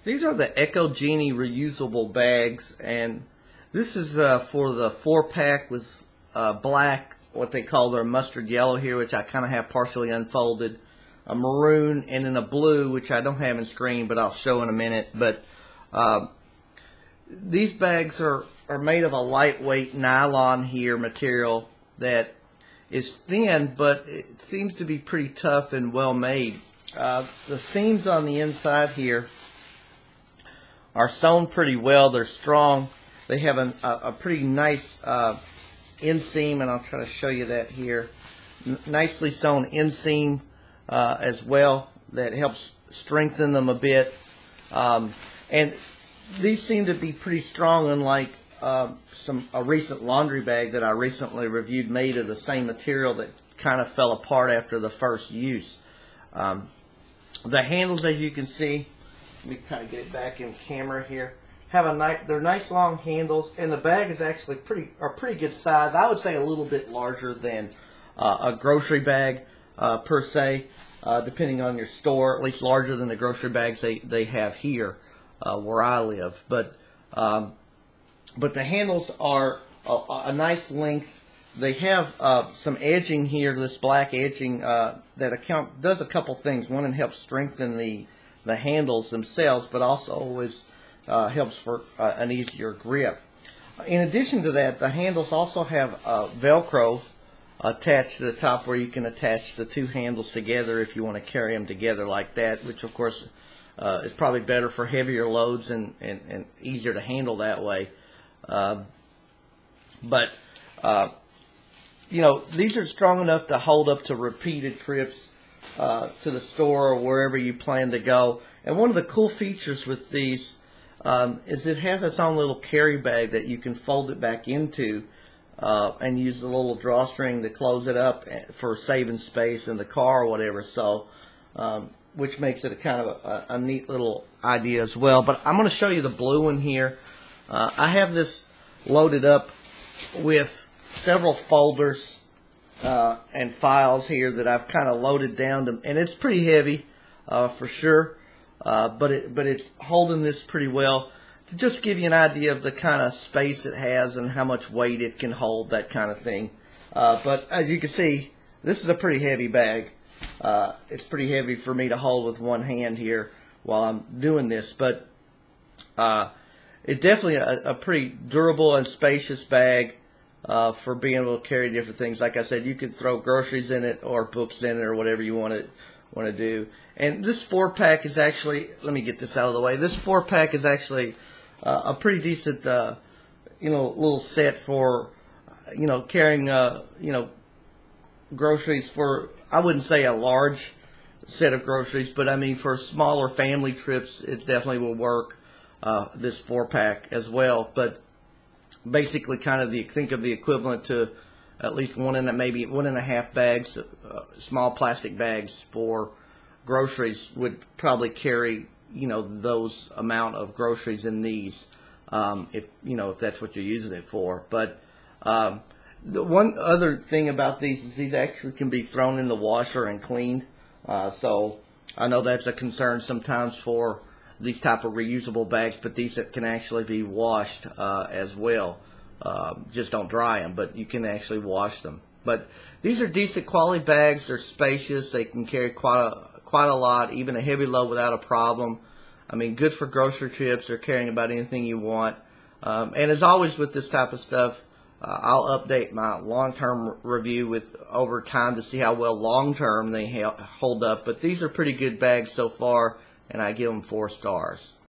These are the EcoJeannie reusable bags, and this is for the 4-pack with black, what they call their mustard yellow here, which I kind of have partially unfolded, a maroon, and then a blue, which I don't have in screen, but I'll show in a minute. But these bags are made of a lightweight nylon here material that is thin, but it seems to be pretty tough and well made. The seams on the inside here are sewn pretty well. They're strong. They have a pretty nice inseam, and I'll try to show you that here. Nicely sewn inseam as well that helps strengthen them a bit. And these seem to be pretty strong, unlike a recent laundry bag that I recently reviewed made of the same material that kind of fell apart after the first use. The handles, as you can see, let me kind of get it back in camera here, have they're nice long handles, and the bag is actually pretty good size. I would say a little bit larger than a grocery bag per se, depending on your store, at least larger than the grocery bags they have here where I live. But the handles are a nice length. They have some edging here, this black edging that does a couple things. One, it helps strengthen the handles themselves, but also always helps for an easier grip. In addition to that, the handles also have Velcro attached to the top where you can attach the two handles together if you want to carry them together like that, which of course is probably better for heavier loads and easier to handle that way. You know, these are strong enough to hold up to repeated trips to the store or wherever you plan to go. And one of the cool features with these is it has its own little carry bag that you can fold it back into and use the little drawstring to close it up for saving space in the car or whatever. So, which makes it a kind of a neat little idea as well. But I'm going to show you the blue one here. I have this loaded up with several folders and files here that I've kind of loaded down to, and it's pretty heavy for sure, but it's holding this pretty well to just give you an idea of the kind of space it has and how much weight it can hold, that kind of thing. But as you can see, this is a pretty heavy bag. It's pretty heavy for me to hold with one hand here while I'm doing this, but it's definitely a pretty durable and spacious bag for being able to carry different things. Like I said, you could throw groceries in it or books in it or whatever you want to do. And this 4-pack is actually, let me get this out of the way. This 4-pack is actually a pretty decent, little set for, carrying, groceries for, I wouldn't say a large set of groceries, but I mean for smaller family trips, it definitely will work. This 4-pack as well, but basically kind of think of the equivalent to at least maybe 1.5 bags, small plastic bags for groceries would probably carry those amount of groceries in these if that's what you're using it for. But the one other thing about these is these actually can be thrown in the washer and cleaned. So I know that's a concern sometimes for these type of reusable bags, but these can actually be washed as well. Just don't dry them, but you can actually wash them. But these are decent quality bags. They're spacious. They can carry quite a lot, even a heavy load without a problem. I mean, good for grocery trips or carrying about anything you want. And as always with this type of stuff, I'll update my long-term review over time to see how well long-term they hold up. But these are pretty good bags so far, and I give them 4 stars.